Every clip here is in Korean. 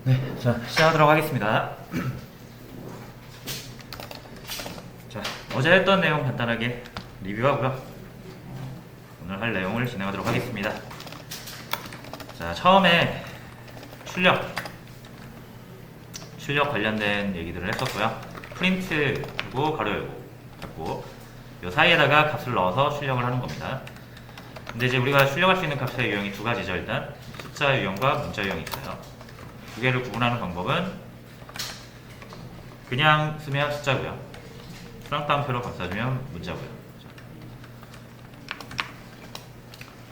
네, 자, 시작하도록 하겠습니다. 자, 어제 했던 내용 간단하게 리뷰하고요. 오늘 할 내용을 진행하도록 하겠습니다. 자, 처음에 출력 관련된 얘기들을 했었고요. 프린트 그리고 가로 열고 잡고 요 사이에다가 값을 넣어서 출력을 하는 겁니다. 근데 이제 우리가 출력할 수 있는 값의 유형이 두 가지죠. 일단 숫자 유형과 문자 유형이 있어요. 두 개를 구분하는 방법은 그냥 쓰면 숫자고요. 프랑따옴표로 감싸주면 문자고요.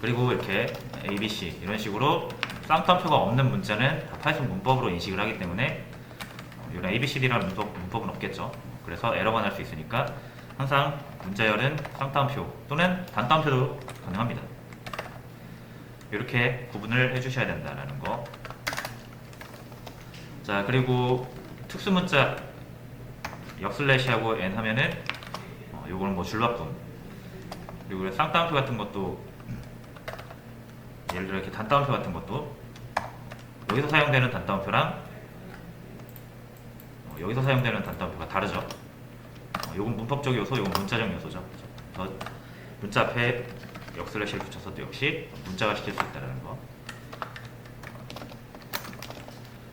그리고 이렇게 ABC 이런 식으로 쌍따옴표가 없는 문자는 다 파이썬 문법으로 인식을 하기 때문에 이런 ABCD라는 문법은 없겠죠. 그래서 에러가 날 수 있으니까 항상 문자열은 쌍따옴표 또는 단따옴표도 가능합니다. 이렇게 구분을 해주셔야 된다는 거. 자, 그리고 특수문자 역슬래시하고 n 하면은 요거는 뭐 줄바꿈, 그리고 쌍따옴표 같은 것도 예를 들어 이렇게 단따옴표 같은 것도 여기서 사용되는 단따옴표랑 여기서 사용되는 단따옴표가 다르죠. 요건 문법적 요소, 요건 문자적 요소죠. 문자 앞에 역슬래시를 붙여서 또 역시 문자가 시킬 수 있다는 거.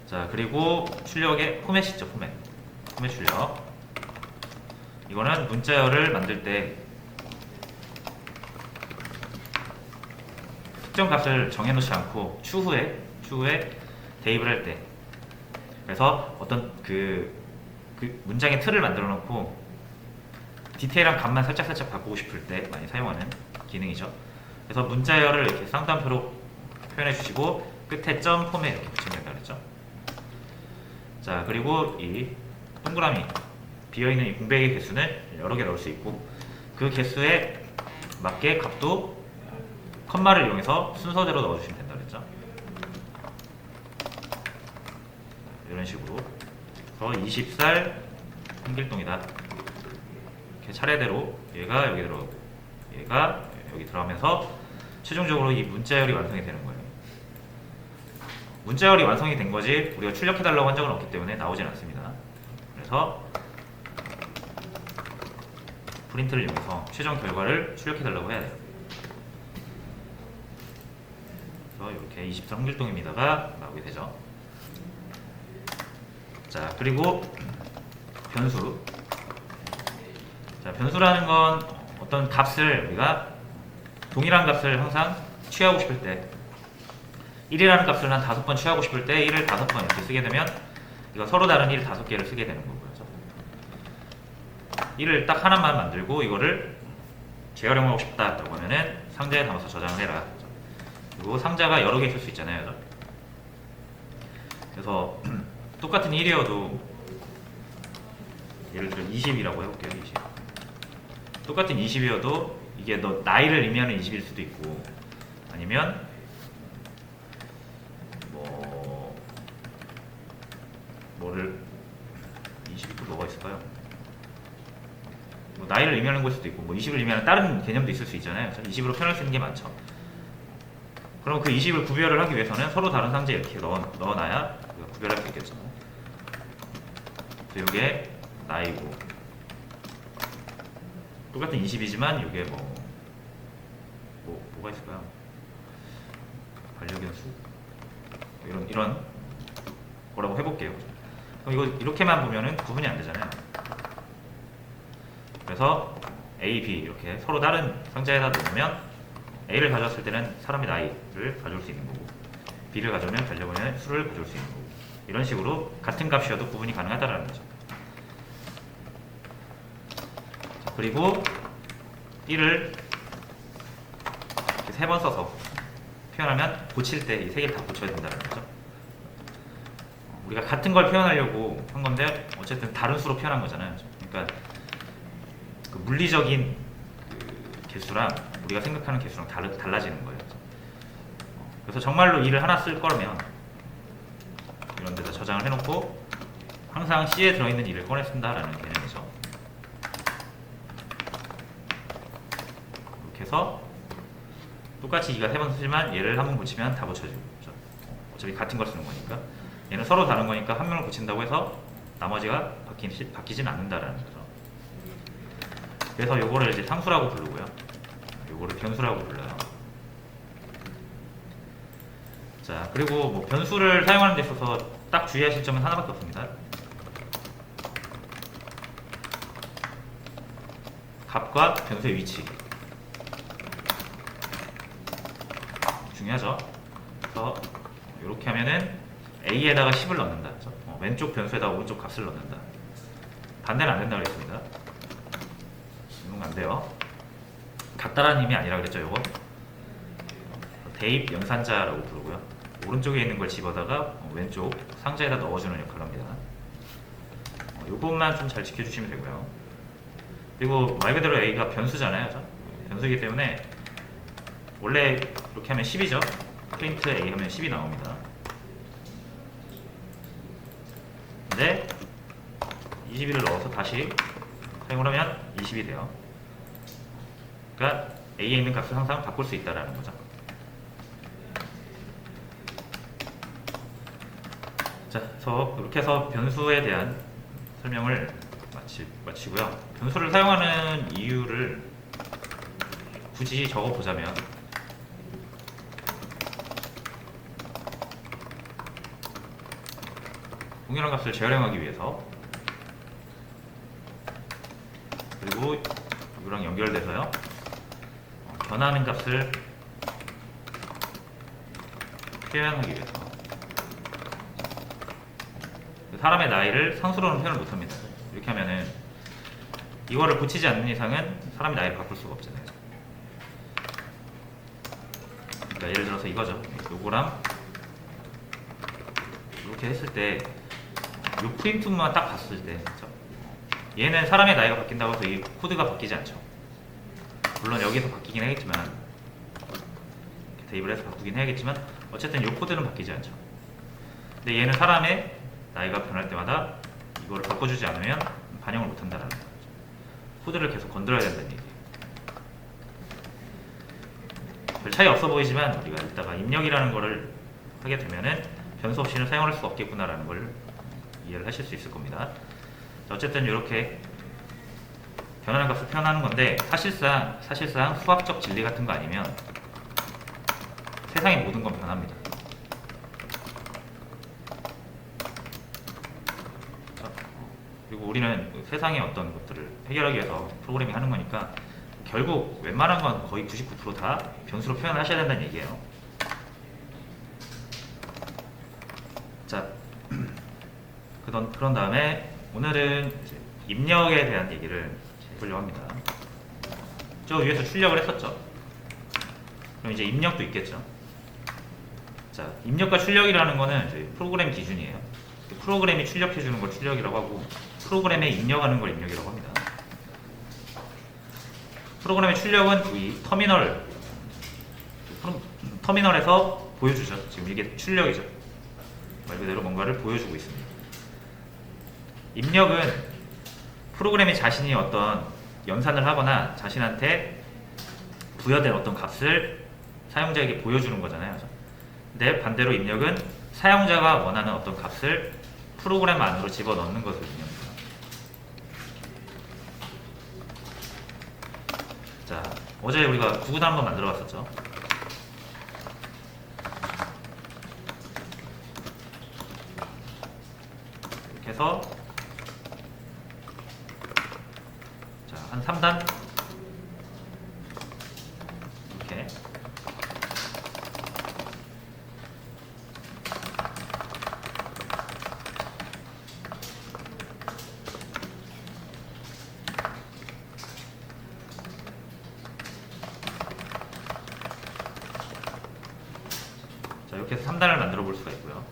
자, 그리고 출력의 포맷이죠. 포맷 출력. 이거는 문자열을 만들 때 특정 값을 정해놓지 않고 추후에 대입을 할 때, 그래서 어떤 그 문장의 틀을 만들어 놓고 디테일한 값만 살짝 바꾸고 싶을 때 많이 사용하는 기능이죠. 그래서 문자열을 이렇게 쌍따옴표로 표현해 주시고 끝에 점 포맷 이렇게 붙이면 된다 그랬죠. 자, 그리고 이 동그라미 비어있는 이 공백의 개수는 여러 개 넣을 수 있고 그 개수에 맞게 값도 컴마를 이용해서 순서대로 넣어주시면 된다 그랬죠. 이런 식으로. 그래서 20살 한길동이다. 이렇게 차례대로 얘가 여기 들어가고 얘가 여기 들어가면서 최종적으로 이 문자열이 완성이 되는 거예요. 문자열이 완성이 된 거지 우리가 출력해달라고 한 적은 없기 때문에 나오진 않습니다. 그래서 프린트를 이용해서 최종 결과를 출력해달라고 해야 돼요. 그래서 이렇게 20살 한길동입니다가 나오게 되죠. 자, 그리고 변수. 자, 변수라는 건 어떤 값을 우리가 동일한 값을 항상 취하고 싶을 때 1이라는 값을 한 5번 취하고 싶을 때 1을 5번 이렇게 쓰게 되면 이거 서로 다른 1 5개를 쓰게 되는 거고요. 1을 딱 하나만 만들고 이거를 재활용하고 싶다라고 하면은 상자에 담아서 저장을 해라. 그리고 상자가 여러 개 있을 수 있잖아요. 그래서 똑같은 1이어도 예를 들어 20이라고 해볼게요. 20. 똑같은 20이어도 이게 너 나이를 의미하는 20일 수도 있고 아니면 뭐를 20이 또 뭐가 있을까요? 뭐 나이를 의미하는 걸 수도 있고 뭐 20을 의미하는 다른 개념도 있을 수 있잖아요. 20으로 표현할 수 있는 게 많죠. 그럼 그 20을 구별을 하기 위해서는 서로 다른 상자에 이렇게 넣어놔야 구별할 수 있겠죠. 그래서 이게 나이고 똑같은 20이지만 이게 뭐가 있을까요? 반려견수 이런 거라고 해볼게요. 그럼 이거 이렇게만 보면은 구분이 안 되잖아요. 그래서 A, B 이렇게 서로 다른 상자에다 놓으면 A를 가져왔을 때는 사람의 나이를 가져올 수 있는 거고 B를 가져오면 반려견의 수를 가져올 수 있는 거고 이런 식으로 같은 값이어도 구분이 가능하다는 거죠. 자, 그리고 1을 이렇게 3번 써서 표현하면 고칠 때 이 3개를 다 고쳐야 된다는 거죠. 우리가 같은 걸 표현하려고 한 건데 어쨌든 다른 수로 표현한 거잖아요. 그러니까 그 물리적인 그 개수랑 우리가 생각하는 개수랑 달라지는 거예요. 그래서 정말로 2를 하나 쓸 거면 이런 데다 저장을 해놓고 항상 C에 들어있는 2를 꺼내 쓴다라는 개념이죠. 이렇게 해서 똑같이 2가 3번 쓰지만 얘를 한 번 붙이면 다 붙여지고 어차피 같은 걸 쓰는 거니까 얘는 서로 다른 거니까 한 명을 고친다고 해서 나머지가 바뀌진 않는다라는 거죠. 그래서 요거를 이제 상수라고 부르고요. 요거를 변수라고 불러요. 자, 그리고 뭐 변수를 사용하는 데 있어서 딱 주의하실 점은 하나밖에 없습니다. 값과 변수의 위치. 중요하죠. 그래서 이렇게 하면은 A에다가 10을 넣는다. 왼쪽 변수에다가 오른쪽 값을 넣는다. 반대는 안 된다고 그랬습니다. 이건 안 돼요. 같다라는 의미 아니라 그랬죠, 요거. 대입 연산자라고 부르고요. 오른쪽에 있는 걸 집어다가 왼쪽 상자에다 넣어주는 역할을 합니다. 요것만 좀 잘 지켜주시면 되고요. 그리고 말 그대로 A가 변수잖아요. 변수이기 때문에 원래 이렇게 하면 10이죠. 프린트 A 하면 10이 나옵니다. 근데 21을 넣어서 다시 사용을 하면 20이 돼요. 그러니까 A에 있는 값을 항상 바꿀 수 있다는 거죠. 자, 그래서 이렇게 해서 변수에 대한 설명을 마치고요. 변수를 사용하는 이유를 굳이 적어보자면 동일한 값을 재활용하기 위해서, 그리고 이거랑 연결돼서요, 변하는 값을 표현하기 위해서. 사람의 나이를 상수로는 표현을 못합니다. 이렇게 하면은 이거를 고치지 않는 이상은 사람의 나이를 바꿀 수가 없잖아요. 그러니까 예를 들어서 이거죠. 요거랑 이렇게 했을 때 요 프린트만 딱 봤을 때, 그렇죠? 얘는 사람의 나이가 바뀐다고 해서 이 코드가 바뀌지 않죠. 물론 여기서 바뀌긴 하겠지만, 대입을 해서 바꾸긴 해야겠지만, 어쨌든 이 코드는 바뀌지 않죠. 근데 얘는 사람의 나이가 변할 때마다 이거를 바꿔주지 않으면 반영을 못한다는 거죠. 코드를 계속 건드려야 된다는 얘기예요. 별 차이 없어 보이지만 우리가 이따가 입력이라는 거를 하게 되면은 변수 없이는 사용할 수 없겠구나라는 걸 이해를 하실 수 있을 겁니다. 자, 어쨌든 이렇게 변하는 값을 표현하는 건데, 사실상 수학적 진리 같은 거 아니면 세상의 모든 건 변합니다. 그리고 우리는 세상의 어떤 것들을 해결하기 위해서 프로그래밍 하는 거니까 결국 웬만한 건 거의 99% 다 변수로 표현하셔야 된다는 얘기예요. 자, 그런 다음에 오늘은 이제 입력에 대한 얘기를 해보려고 합니다. 저 위에서 출력을 했었죠. 그럼 이제 입력도 있겠죠. 자, 입력과 출력이라는 거는 이제 프로그램 기준이에요. 프로그램이 출력해주는 걸 출력이라고 하고, 프로그램에 입력하는 걸 입력이라고 합니다. 프로그램의 출력은 이 터미널에서 보여주죠. 지금 이게 출력이죠. 말 그대로 뭔가를 보여주고 있습니다. 입력은 프로그램이 자신이 어떤 연산을 하거나 자신한테 부여된 어떤 값을 사용자에게 보여주는 거잖아요. 근데 반대로 입력은 사용자가 원하는 어떤 값을 프로그램 안으로 집어넣는 것을 의미합니다. 자, 어제 우리가 구구단 한번 만들어 봤었죠. 이렇게 해서 자, 한 3단 이렇게 이렇게 해서 3단을 만들어 볼 수가 있고요.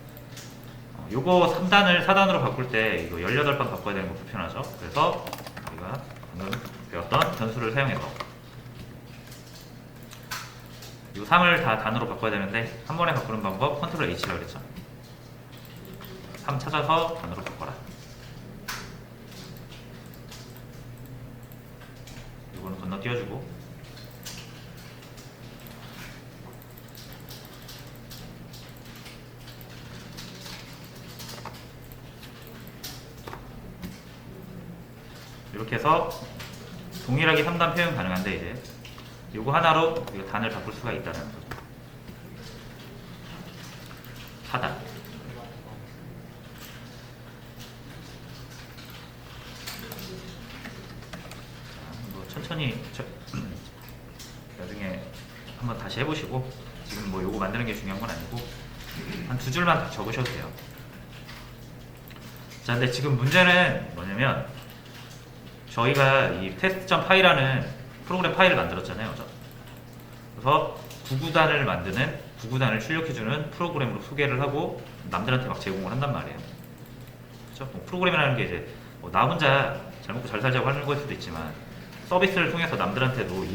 요거 3단을 4단으로 바꿀 때 이거 18번 바꿔야 되는 거 불편하죠. 그래서 우리가 방금 배웠던 변수를 사용해서 이 3을 다 단으로 바꿔야 되는데, 한 번에 바꾸는 방법 컨트롤 H라고 그랬죠. 3 찾아서 단으로 바꿔라. 이거는 건너뛰어주고, 이렇게 해서 동일하게 3단 표현 가능한데 이제 요거 하나로 이거 단을 바꿀 수가 있다는 거죠. 4단. 뭐 천천히 나중에 한번 다시 해보시고 지금 뭐 요거 만드는 게 중요한 건 아니고 한 2줄만 적으셔도 돼요. 자, 근데 지금 문제는 뭐냐면 저희가 이 test.py라는 프로그램 파일을 만들었잖아요. 그죠? 그래서 구구단을 만드는, 구구단을 출력해주는 프로그램으로 소개를 하고 남들한테 막 제공을 한단 말이에요. 그죠? 뭐 프로그램이라는 게 이제 나 혼자 잘 먹고 잘 살자고 하는 거일 수도 있지만 서비스를 통해서 남들한테도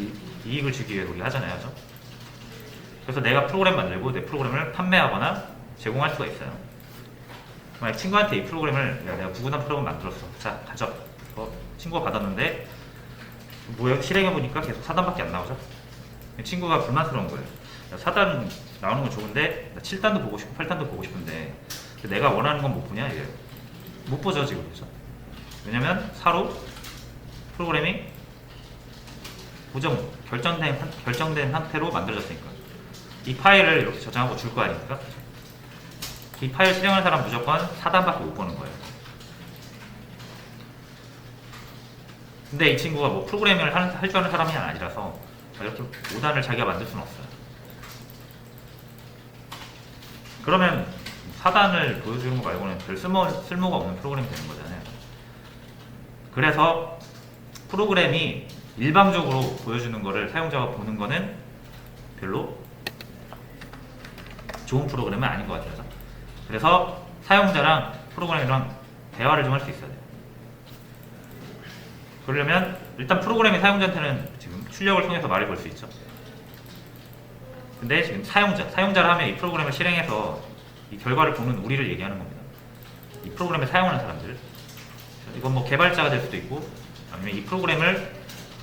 이익을 주기 위해 우리가 하잖아요. 그죠? 그래서 내가 프로그램 만들고 내 프로그램을 판매하거나 제공할 수가 있어요. 만약 친구한테 이 프로그램을 내가 구구단 프로그램 만들었어. 자, 가져. 친구가 받았는데 뭐야 실행해보니까 계속 4단밖에 안 나오죠. 친구가 불만스러운 거예요. 4단 나오는 건 좋은데 7단도 보고 싶고 8단도 보고 싶은데 내가 원하는 건 못 보냐 이래요. 못 보죠 지금. 그렇죠? 왜냐면 4로 프로그램이 결정된 상태로 만들어졌으니까 이 파일을 이렇게 저장하고 줄 거 아닙니까? 이 파일 실행하는 사람 무조건 4단밖에 못 보는 거예요. 근데 이 친구가 뭐 프로그래밍을 할 줄 아는 사람이 아니라서 이렇게 5단을 자기가 만들 수는 없어요. 그러면 4단을 보여주는 거 말고는 별 쓸모가 없는 프로그램이 되는 거잖아요. 그래서 프로그램이 일방적으로 보여주는 거를 사용자가 보는 거는 별로 좋은 프로그램은 아닌 것 같아요. 그래서 사용자랑 프로그램이랑 대화를 좀 할 수 있어야 돼요. 그러려면 일단 프로그램이 사용자한테는 지금 출력을 통해서 말을 걸 수 있죠. 근데 지금 사용자를 하면 이 프로그램을 실행해서 이 결과를 보는 우리를 얘기하는 겁니다. 이 프로그램을 사용하는 사람들. 이건 뭐 개발자가 될 수도 있고 아니면 이 프로그램을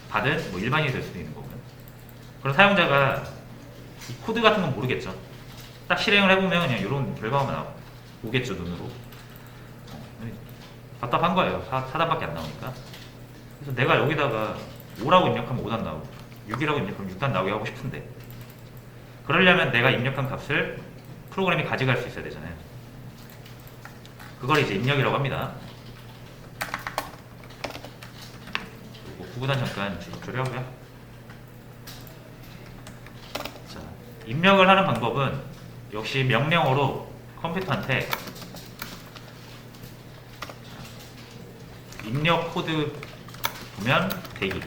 받은 뭐 일반인이 될 수도 있는 거고요. 그럼 사용자가 이 코드 같은 건 모르겠죠. 딱 실행을 해보면 그냥 이런 결과만 오겠죠, 눈으로. 답답한 거예요. 4단밖에 안 나오니까. 그래서 내가 여기다가 5라고 입력하면 5단 나오고 6이라고 입력하면 6단 나오게 하고 싶은데 그러려면 내가 입력한 값을 프로그램이 가져갈 수 있어야 되잖아요. 그걸 이제 입력이라고 합니다. 그리고 구구단 잠깐 조리하고요. 자, 입력을 하는 방법은 역시 명령어로 컴퓨터한테 입력 코드 보면 대기.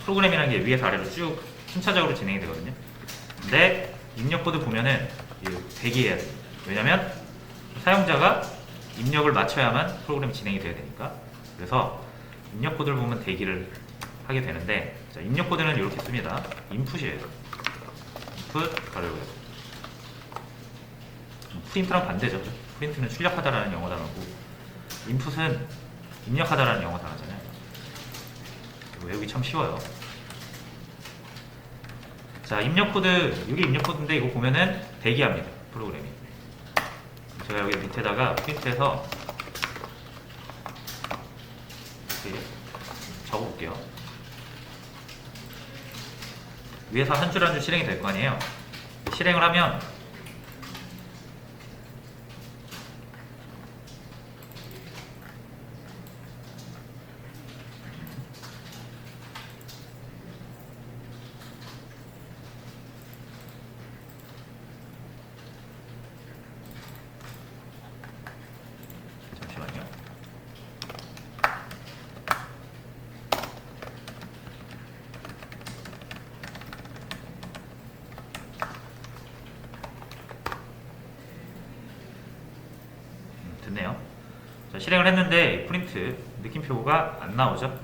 프로그램이라는 게 위에서 아래로 쭉 순차적으로 진행이 되거든요. 근데 입력 코드 보면은 대기해야 돼요. 왜냐면 사용자가 입력을 맞춰야만 프로그램이 진행이 돼야 되니까. 그래서 입력 코드를 보면 대기를 하게 되는데, 자, 입력 코드는 이렇게 씁니다. 인풋이에요. 인풋 가로요. 프린트랑 반대죠. 프린트는 출력하다라는 영어 단어고, 인풋은 입력하다라는 영어 단어잖아요. 외우기 참 쉬워요. 자, 입력 코드, 여기 입력 코드인데 이거 보면은 대기합니다. 프로그램이. 제가 여기 밑에다가 프린트해서 이렇게 적어볼게요. 위에서 한 줄 한 줄 실행이 될 거 아니에요. 실행을 하면 잠시만요. 됐네요. 자, 실행을 했는데 프린트 느낌표가 안 나오죠.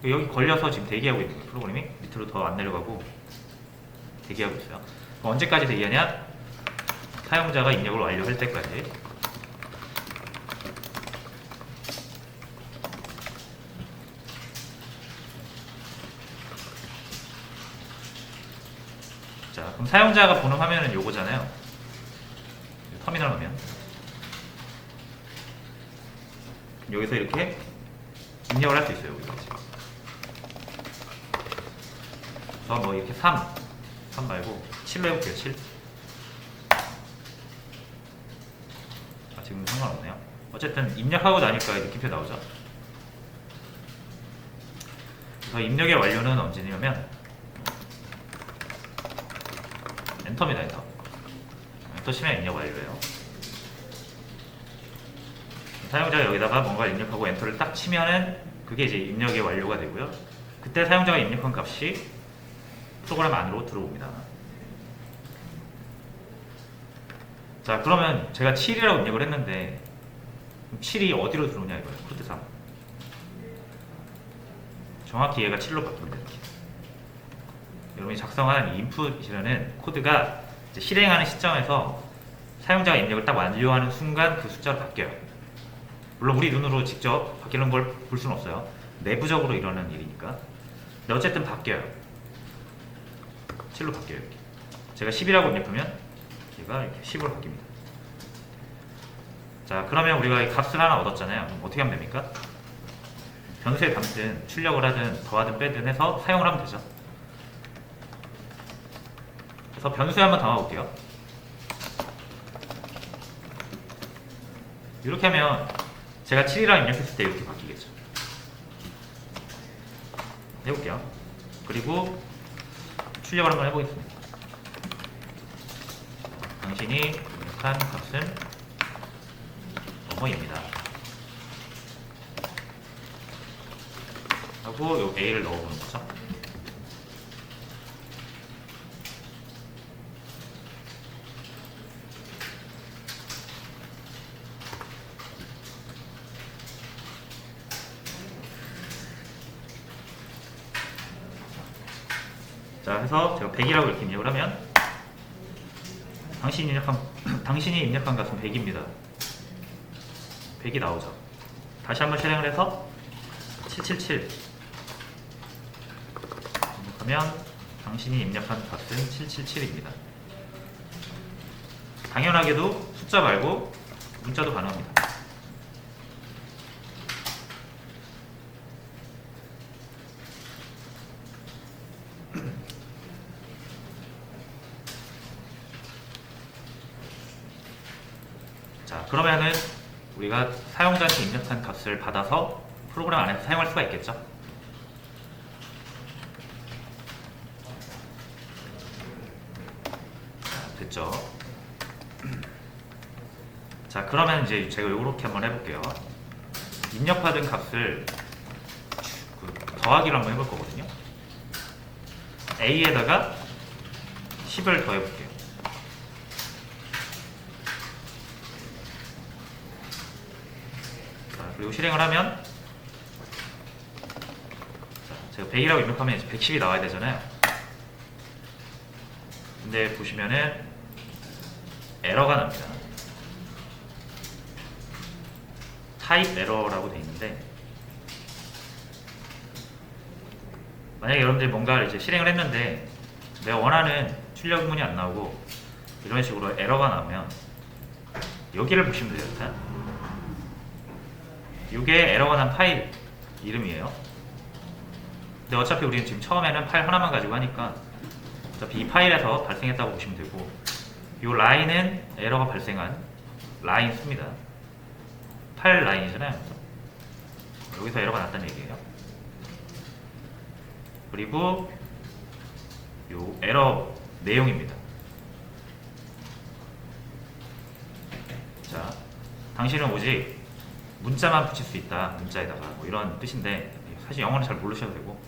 여기 걸려서 지금 대기하고 있는 거예요. 프로그램이 밑으로 더 안 내려가고 대기하고 있어요. 언제까지 대기하냐? 사용자가 입력을 완료할 때까지. 자, 그럼 사용자가 보는 화면은 요거잖아요. 터미널 화면. 여기서 이렇게 입력을 할 수 있어요. 우리가 지금. 그래서 뭐 이렇게 3 말고 7로 해볼게요. 7. 지금 상관없네요. 어쨌든 입력하고 나니까 느낌표 나오죠. 그래서 입력의 완료는 언제냐면 엔터입니다. 엔터 치면 입력 완료예요. 사용자가 여기다가 뭔가 입력하고 엔터를 딱 치면은 그게 이제 입력의 완료가 되고요. 그때 사용자가 입력한 값이 프로그램 안으로 들어옵니다. 자, 그러면 제가 7이라고 입력을 했는데 7이 어디로 들어오냐 이거예요. 코드3. 정확히 얘가 7로 바꾼다 이렇게. 여러분이 작성한 인풋이라는 코드가 이제 실행하는 시점에서 사용자가 입력을 딱 완료하는 순간 그 숫자로 바뀌어요. 물론 우리 눈으로 직접 바뀌는 걸 볼 수는 없어요. 내부적으로 일어나는 일이니까. 근데 어쨌든 바뀌어요. 7로 바뀌어요. 이렇게. 제가 10이라고 입력하면 얘가 이렇게 10으로 바뀝니다. 자, 그러면 우리가 이 값을 하나 얻었잖아요. 그럼 어떻게 하면 됩니까? 변수에 담든 출력을 하든 더하든 빼든 해서 사용을 하면 되죠. 그래서 변수에 한번 담아볼게요. 이렇게 하면 제가 7이랑 입력했을 때 이렇게 바뀌겠죠. 해볼게요. 그리고 출력을 한번 해보겠습니다. 당신이 입력한 값은 뭐뭐입니다. 하고 요 A를 넣어보는 거죠. 자, 해서 제가 100이라고 이렇게 입력을 하면 당신이 입력한 값은 100입니다. 100이 나오죠. 다시 한번 실행을 해서 777 입력하면 당신이 입력한 값은 777입니다. 당연하게도 숫자 말고 문자도 가능합니다. 자, 그러면은 우리가 사용자한테 입력한 값을 받아서 프로그램 안에서 사용할 수가 있겠죠. 자, 됐죠. 자, 그러면 이제 제가 이렇게 한번 해볼게요. 입력받은 값을 더하기로 한번 해볼 거거든요. A에다가 10을 더해볼게요. 그리고 실행을 하면 제가 100이라고 입력하면 이제 110이 나와야 되잖아요. 근데 보시면은 에러가 납니다. 타입 에러라고 되어 있는데, 만약에 여러분들이 뭔가를 이제 실행을 했는데 내가 원하는 출력문이 안 나오고 이런 식으로 에러가 나오면 여기를 보시면 돼요. 일단 이게 에러가 난 파일 이름이에요. 근데 어차피 우리는 지금 처음에는 파일 하나만 가지고 하니까 어차피 이 파일에서 발생했다고 보시면 되고, 이 라인은 에러가 발생한 라인 수입니다. 파일 라인이잖아요. 여기서 에러가 났다는 얘기예요. 그리고 이 에러 내용입니다. 자, 당신은 오직 문자만 붙일 수 있다. 문자에다가 뭐 이런 뜻인데 사실 영어는 잘 모르셔도 되고,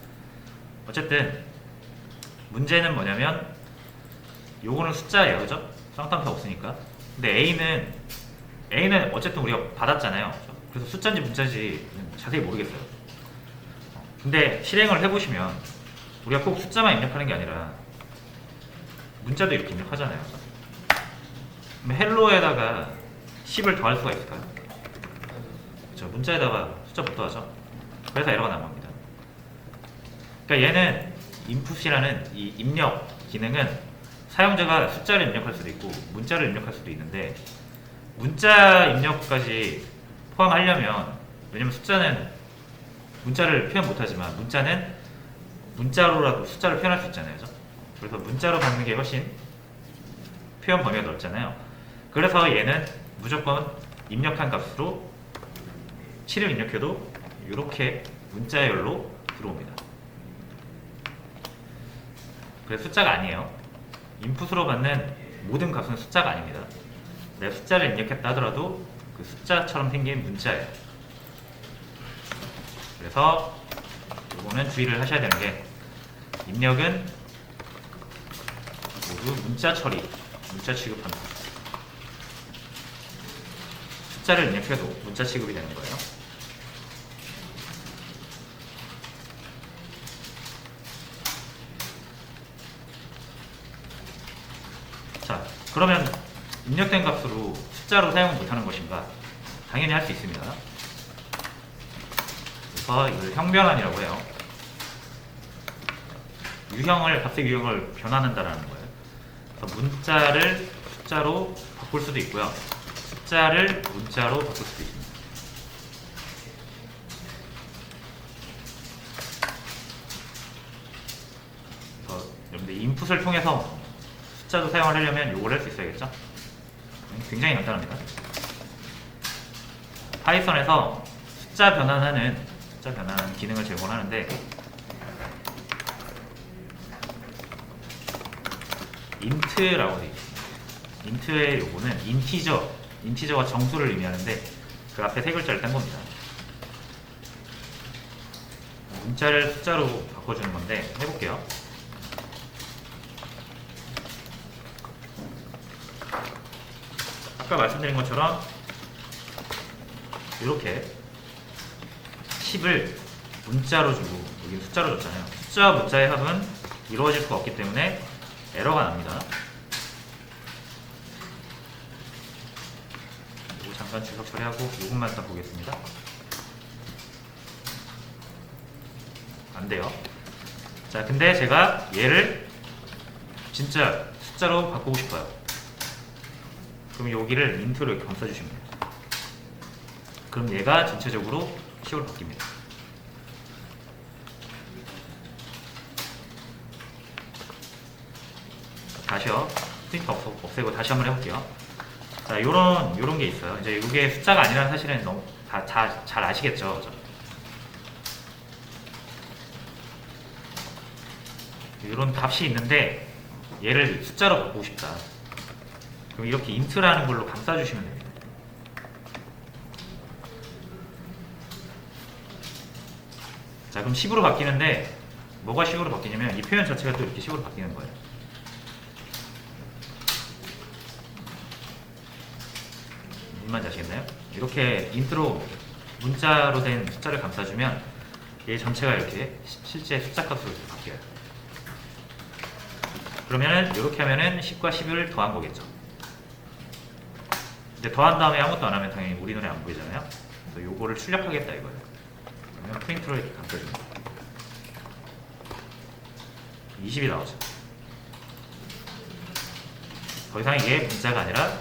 어쨌든 문제는 뭐냐면 요거는 숫자예요. 그죠? 쌍따옴표 없으니까. 근데 A는 어쨌든 우리가 받았잖아요. 그래서 숫자인지 문자인지 자세히 모르겠어요. 근데 실행을 해보시면 우리가 꼭 숫자만 입력하는 게 아니라 문자도 이렇게 입력하잖아요. 그럼 헬로에다가 10을 더할 수가 있을까요? 그렇죠. 문자에다가 숫자 못 더하죠. 그래서 에러가 난 겁니다. 그러니까 얘는 input이라는 이 입력 기능은 사용자가 숫자를 입력할 수도 있고 문자를 입력할 수도 있는데, 문자 입력까지 포함하려면 왜냐면 숫자는 문자를 표현 못하지만 문자는 문자로라도 숫자를 표현할 수 있잖아요. 그죠? 그래서 문자로 받는 게 훨씬 표현 범위가 넓잖아요. 그래서 얘는 무조건 입력한 값으로 7을 입력해도 이렇게 문자열로 들어옵니다. 그래서 숫자가 아니에요. 인풋으로 받는 모든 값은 숫자가 아닙니다. 내가 숫자를 입력했다 하더라도 그 숫자처럼 생긴 문자예요. 그래서 이거는 주의를 하셔야 되는 게 입력은 모두 문자 처리, 문자 취급한다. 숫자를 입력해도 문자 취급이 되는 거예요. 자, 그러면 입력된 값으로 숫자로 사용을 못하는 것인가? 당연히 할 수 있습니다. 그래서 이걸 형변환이라고 해요. 값의 유형을 변환한다라는 거예요. 그래서 문자를 숫자로 바꿀 수도 있고요. 숫자를 문자로 바꿀 수도 있습니다. 그래서 여러분들 인풋을 통해서 숫자도 사용을 하려면 요걸 할 수 있어야겠죠? 굉장히 간단합니다. 파이썬에서 숫자 변환하는 기능을 제공하는데 int라고 되어 있습니다. int의 요거는 인티저가 정수를 의미하는데 그 앞에 세 글자를 딴 겁니다. 문자를 숫자로 바꿔주는 건데 해볼게요. 아까 말씀드린 것처럼 이렇게 10을 문자로 주고 여기 숫자로 줬잖아요. 숫자와 문자의 합은 이루어질 수가 없기 때문에 에러가 납니다. 이거 잠깐 주석 처리하고 이것만 딱 보겠습니다. 안 돼요. 자, 근데 제가 얘를 진짜 숫자로 바꾸고 싶어요. 그럼 여기를 인트로 이렇게 감싸주시면 돼요. 그럼 얘가 전체적으로 10으로 바뀝니다. 다시요. 프린터 없애고 다시 한번 해볼게요. 자, 요런 게 있어요. 이제 이게 숫자가 아니라는 사실은 너무 잘 아시겠죠? 이런 값이 있는데 얘를 숫자로 바꾸고 싶다. 그럼 이렇게 int라는 걸로 감싸주시면 됩니다. 자, 그럼 10으로 바뀌는데 뭐가 10으로 바뀌냐면 이 표현 자체가 또 이렇게 10으로 바뀌는 거예요. 무슨 말인지 아시겠나요? 이렇게 int로 문자로 된 숫자를 감싸주면 얘 전체가 이렇게 실제 숫자 값으로 이렇게 바뀌어요. 그러면은 이렇게 하면은 10과 10을 더한 거겠죠. 이제 더한 다음에 아무것도 안 하면 당연히 우리 눈에 안 보이잖아요. 그래서 요거를 출력하겠다 이거예요. 그러면 프린트로 이렇게 감싸줍니다. 20이 나오죠. 더 이상 이게 문자가 아니라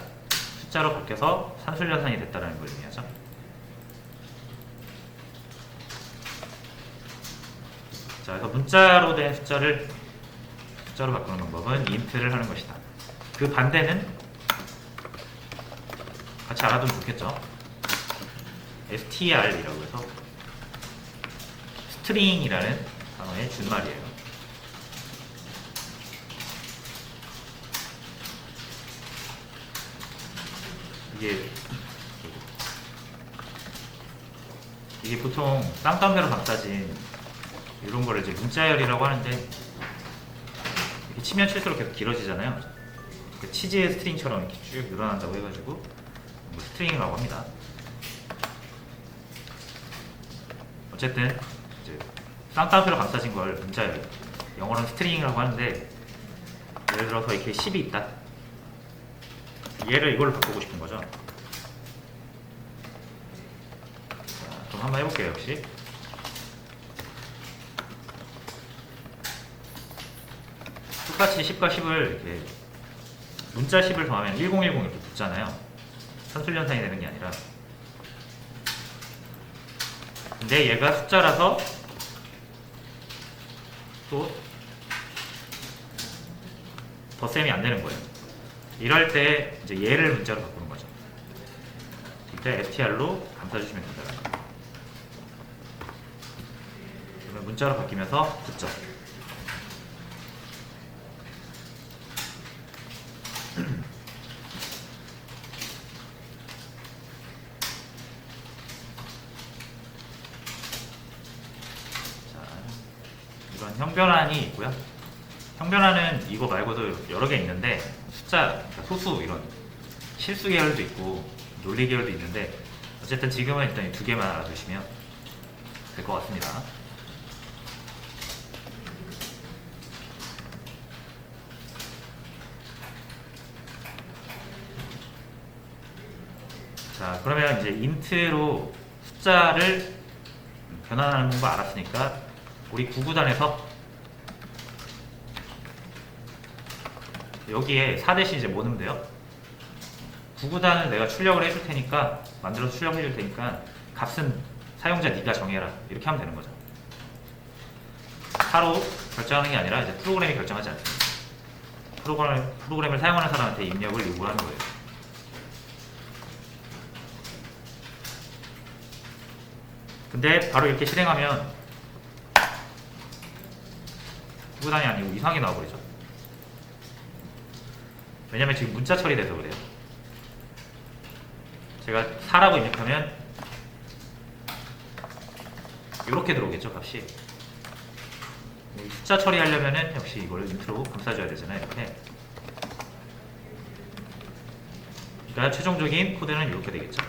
숫자로 바뀌어서 산술연산이 됐다는 걸 의미하죠. 자, 그래서 문자로 된 숫자로 바꾸는 방법은 int를 하는 것이다. 그 반대는 같이 알아두면 좋겠죠. str이라고 해서 스트링이라는 단어의 준말이에요. 이게 보통 쌍따옴표로 감싸진 이런 거를 이제 문자열이라고 하는데 이렇게 치면 칠수록 계속 길어지잖아요. 치즈의 스트링처럼 이렇게 쭉 늘어난다고 해가지고 스트링이라고 합니다. 어쨌든 이제 쌍따옴표로 감싸진 걸 문자열, 영어로는 스트링이라고 하는데 예를 들어서 이렇게 10이 있다. 얘를 이걸로 바꾸고 싶은 거죠. 자, 그럼 한번 해볼게요. 역시 똑같이 10과 10을 이렇게 문자 10을 더하면 1010 이렇게 붙잖아요. 산술연산이 되는 게 아니라 근데 얘가 숫자라서 또 덧셈이 안 되는 거예요. 이럴 때 이제 얘를 문자로 바꾸는 거죠. 이때 str로 감싸주시면 됩니다. 그러면 문자로 바뀌면서 붙죠. 이런 형변환이 있고요. 형변환은 이거 말고도 여러 개 있는데 숫자, 그러니까 소수 이런 실수 계열도 있고 논리 계열도 있는데 어쨌든 지금은 일단 이 두 개만 알아두시면 될 것 같습니다. 자, 그러면 이제 인트로 숫자를 변환하는 거 알았으니까 우리 구구단에서 여기에 4 대신 이제 뭐 넣으면 돼요? 구구단을 내가 출력을 해줄 테니까 만들어서 출력해 줄 테니까 값은 사용자 네가 정해라 이렇게 하면 되는 거죠. 4로 결정하는 게 아니라 이제 프로그램이 결정하지 않습니다. 프로그램을 사용하는 사람한테 입력을 요구하는 거예요. 근데 바로 이렇게 실행하면 구구단이 아니고 이상하게 나와버리죠. 왜냐면 지금 문자 처리돼서 그래요. 제가 4라고 입력하면 이렇게 들어오겠죠, 값이. 숫자 처리하려면은 역시 이걸 인트로 감싸줘야 되잖아요, 이렇게. 그러니까 최종적인 코드는 이렇게 되겠죠.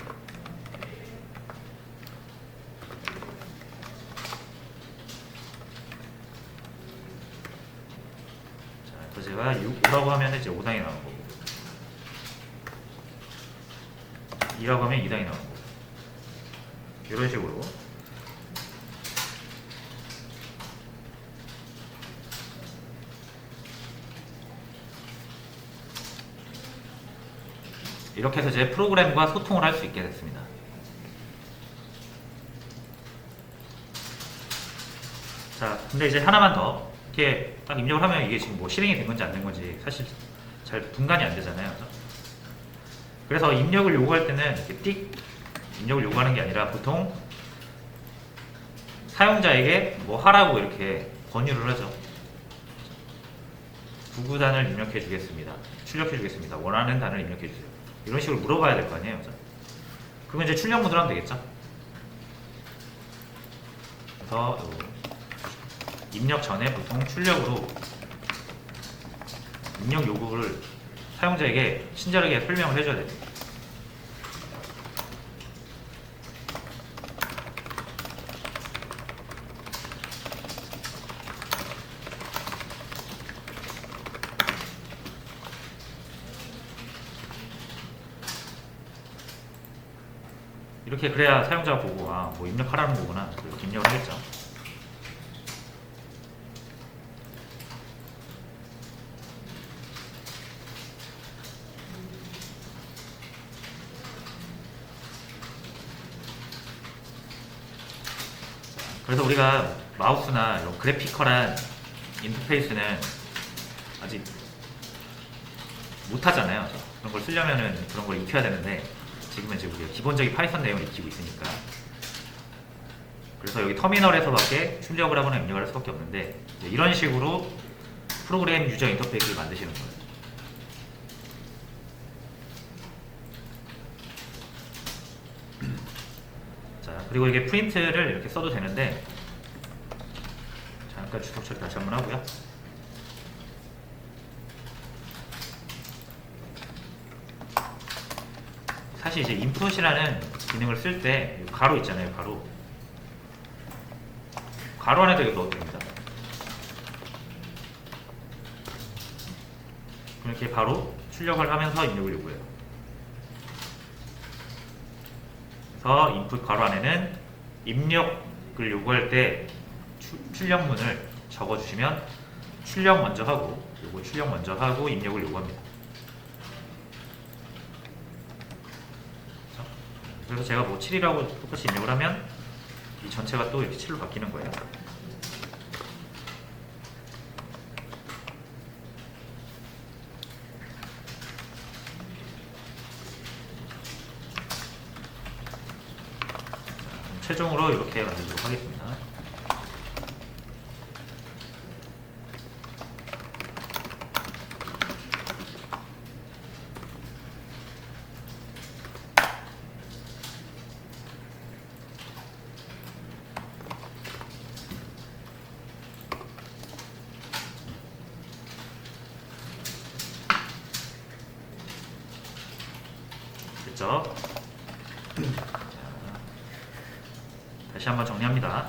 자, 그래서 제가 5라고 하면 이제 5당이 나온 거고, 2라고 하면 2당이 나온 거고, 이런 식으로. 이렇게 해서 이제 프로그램과 소통을 할 수 있게 됐습니다. 자, 근데 이제 하나만 더 이렇게 딱 입력을 하면 이게 지금 뭐 실행이 된 건지 안 된 건지 사실 잘 분간이 안 되잖아요. 그래서 입력을 요구할 때는 이렇게 띡 입력을 요구하는 게 아니라 보통 사용자에게 뭐 하라고 이렇게 권유를 하죠. 구구단을 입력해 주겠습니다. 출력해 주겠습니다. 원하는 단을 입력해 주세요. 이런 식으로 물어봐야 될 거 아니에요. 그러면 이제 출력 모드로 하면 되겠죠. 그래서 입력 전에 보통 출력으로 입력 요구를 사용자에게 친절하게 설명을 해줘야 됩니다. 이렇게 그래야 사용자가 보고 아, 뭐 입력하라는 거구나. 이렇게 입력을 하겠죠. 그래서 우리가 마우스나 이런 그래피컬한 인터페이스는 아직 못하잖아요. 그런 걸 쓰려면은 그런 걸 익혀야 되는데 지금은 이제 우리가 기본적인 파이썬 내용을 익히고 있으니까 그래서 여기 터미널에서밖에 출력을 하거나 입력을 할 수밖에 없는데 이제 이런 식으로 프로그램 유저 인터페이스를 만드시는 거예요. 자, 그리고 이게 프린트를 이렇게 써도 되는데 잠깐 주석 처리 다시 한번 하고요. 사실 이제 인풋이라는 기능을 쓸 때 가로 있잖아요. 가로 안에도 이거 넣어도 됩니다. 이렇게 바로 출력을 하면서 입력을 요구해요. 그래서 인풋 가로 안에는 입력을 요구할 때 출력문을 적어주시면 출력 먼저 하고 요거 출력 먼저 하고 입력을 요구합니다. 그래서 제가 뭐 7이라고 똑같이 입력을 하면 이 전체가 또 이렇게 7로 바뀌는 거예요. 최종으로 이렇게 만들도록 하겠습니다. 됐죠? 다시 한번 정리합니다.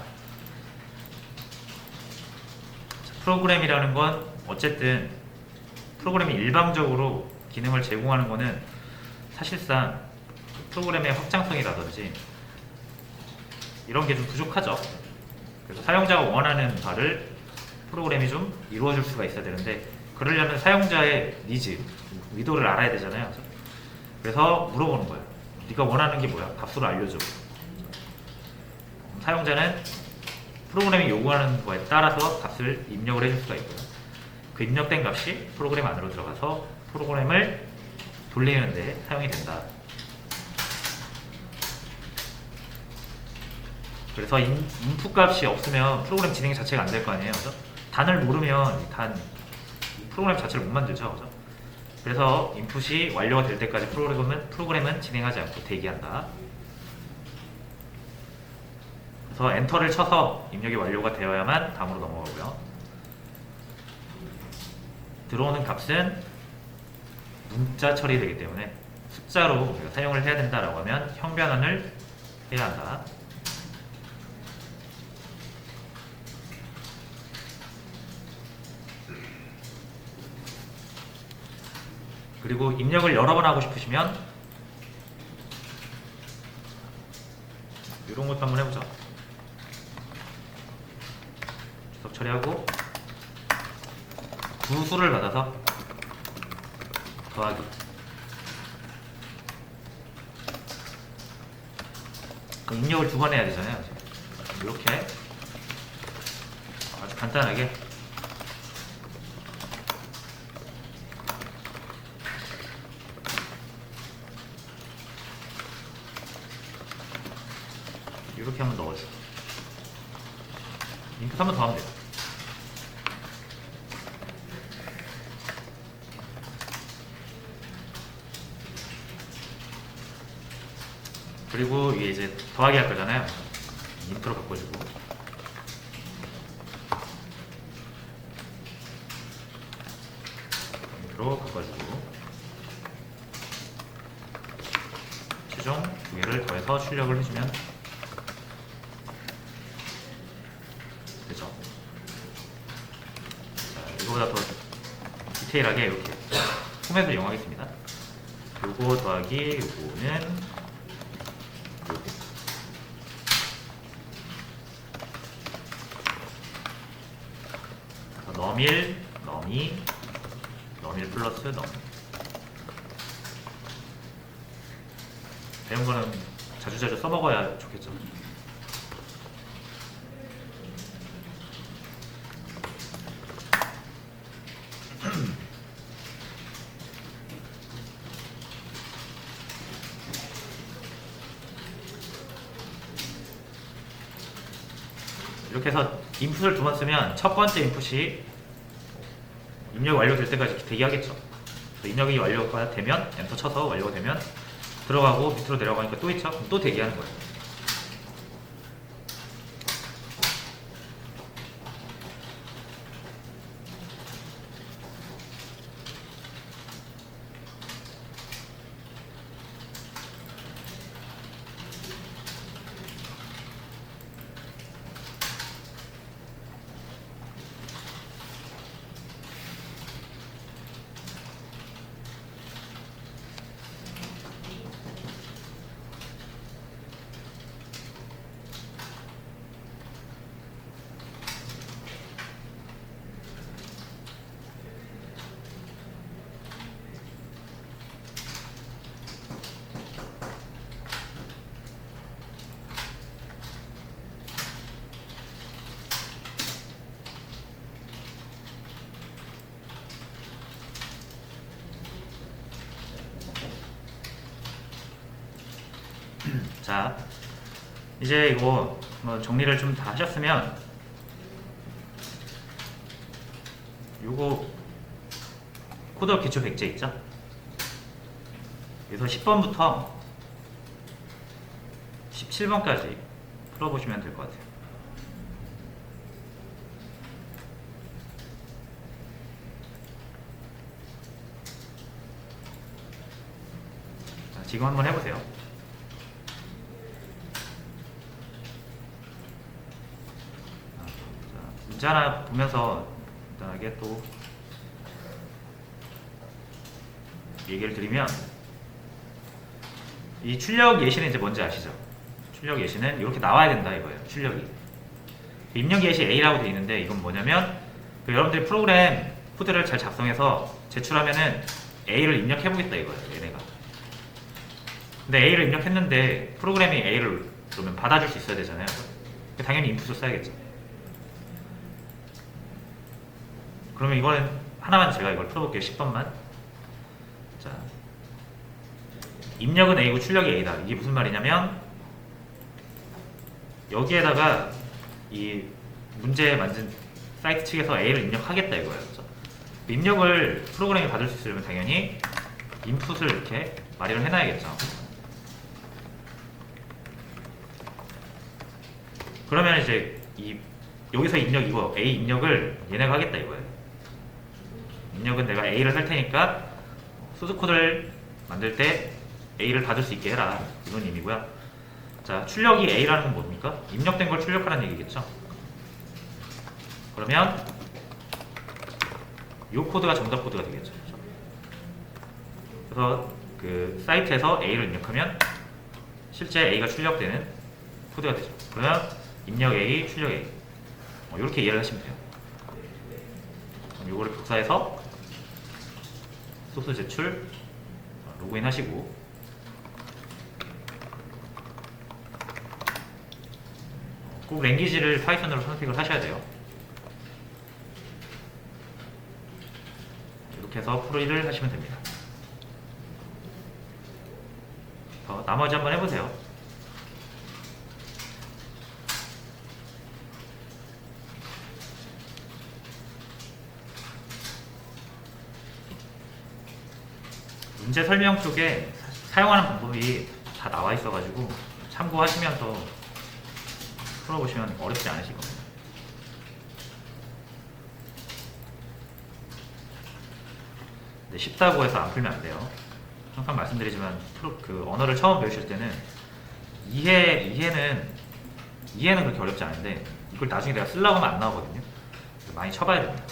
자, 프로그램이라는 건 어쨌든 프로그램이 일방적으로 기능을 제공하는 거는 사실상 프로그램의 확장성이라든지 이런 게 좀 부족하죠. 그래서 사용자가 원하는 바를 프로그램이 좀 이루어줄 수가 있어야 되는데 그러려면 사용자의 니즈, 의도를 알아야 되잖아요. 그래서 물어보는 거예요. 네가 원하는 게 뭐야? 값으로 알려줘. 사용자는 프로그램이 요구하는 거에 따라서 값을 입력을 해줄 수가 있고요. 그 입력된 값이 프로그램 안으로 들어가서 프로그램을 돌리는데 사용이 된다. 그래서 인풋 값이 없으면 프로그램 진행 자체가 안 될 거 아니에요. 그죠? 단을 모르면 이 프로그램 자체를 못 만들죠. 그죠? 그래서 인풋이 완료가 될 때까지 프로그램은 진행하지 않고 대기한다. 그래서 엔터를 쳐서 입력이 완료가 되어야만 다음으로 넘어가고요. 들어오는 값은 문자 처리되기 때문에 숫자로 우리가 사용을 해야 된다라고 하면 형변환을 해야 한다. 그리고 입력을 여러 번 하고 싶으시면 이런 것도 한번 해보죠. 주석 처리하고 두 수를 받아서 더하기. 입력을 두 번 해야 되잖아요. 이렇게 아주 간단하게 이렇게 한번 넣어줘. 인풋 한번 더 하면 돼요. 그리고 이게 이제 더하기 할 거잖아요. 인트로 바꿔주고. 인트로 바꿔주고. 최종 두 개를 더해서 출력을 해주면 되죠. 자, 이거보다 더 디테일하게 이렇게 포맷을 이용하겠습니다. 요거 더하기 요거는 너밀, 너미, 너밀 플러스 너미. 배운 거는 자주자주 써먹어야 좋겠죠. 이렇게 해서 인풋을 두 번 쓰면 첫 번째 인풋이 입력이 완료될 때까지 대기하겠죠. 입력이 완료가 되면 엔터 쳐서 완료가 되면 들어가고 밑으로 내려가니까 또 있죠. 그럼 또 대기하는 거예요. 자, 이제 이거 뭐 정리를 좀 다 하셨으면 요거 코드 기초 백제 있죠? 그래서 10번부터 17번까지 풀어보시면 될 것 같아요. 자, 지금 한번 해보세요. 자, 문제 하나 보면서 간단하게 또 얘기를 드리면, 이 출력 예시는 이제 뭔지 아시죠? 출력 예시는 이렇게 나와야 된다 이거예요. 출력이 입력 예시 A라고 되어 있는데, 이건 뭐냐면 여러분들이 프로그램 코드를 잘 작성해서 제출하면은 A를 입력해 보겠다 이거예요. 얘네가. 근데 A를 입력했는데 프로그램이 A를 그러면 받아줄 수 있어야 되잖아요. 당연히 인풋을 써야겠죠. 그러면 이거는 하나만 제가 이걸 풀어볼게요. 10번만. 자, 입력은 A고 출력이 A다. 이게 무슨 말이냐면, 여기에다가 이 문제 만든 사이트 측에서 A를 입력하겠다 이거예요. 그렇죠? 입력을 프로그램이 받을 수 있으려면 당연히 인풋을 이렇게 마련을 해놔야겠죠. 그러면 이제 여기서 입력 이거 A 입력을 얘네가 하겠다 이거예요. 입력은 내가 A를 할 테니까 소스 코드를 만들 때 A를 받을 수 있게 해라, 이런 의미고요. 자, 출력이 A라는 건 뭡니까? 입력된 걸 출력하라는 얘기겠죠. 그러면 이 코드가 정답 코드가 되겠죠. 그래서 그 사이트에서 A를 입력하면 실제 A가 출력되는 코드가 되죠. 그러면 입력 A, 출력 A, 이렇게 이해를 하시면 돼요. 그럼 이거를 복사해서 소스 제출, 로그인 하시고, 꼭 랭귀지를 파이썬으로 선택을 하셔야 돼요. 이렇게 해서 풀이를 하시면 됩니다. 나머지 한번 해보세요. 문제 설명 쪽에 사용하는 방법이 다 나와 있어가지고 참고하시면서 풀어보시면 어렵지 않으실 겁니다. 근데 쉽다고 해서 안 풀면 안 돼요. 항상 말씀드리지만 그 언어를 처음 배우실 때는 이해는 그렇게 어렵지 않은데, 이걸 나중에 내가 쓰려고 하면 안 나오거든요. 많이 쳐봐야 됩니다.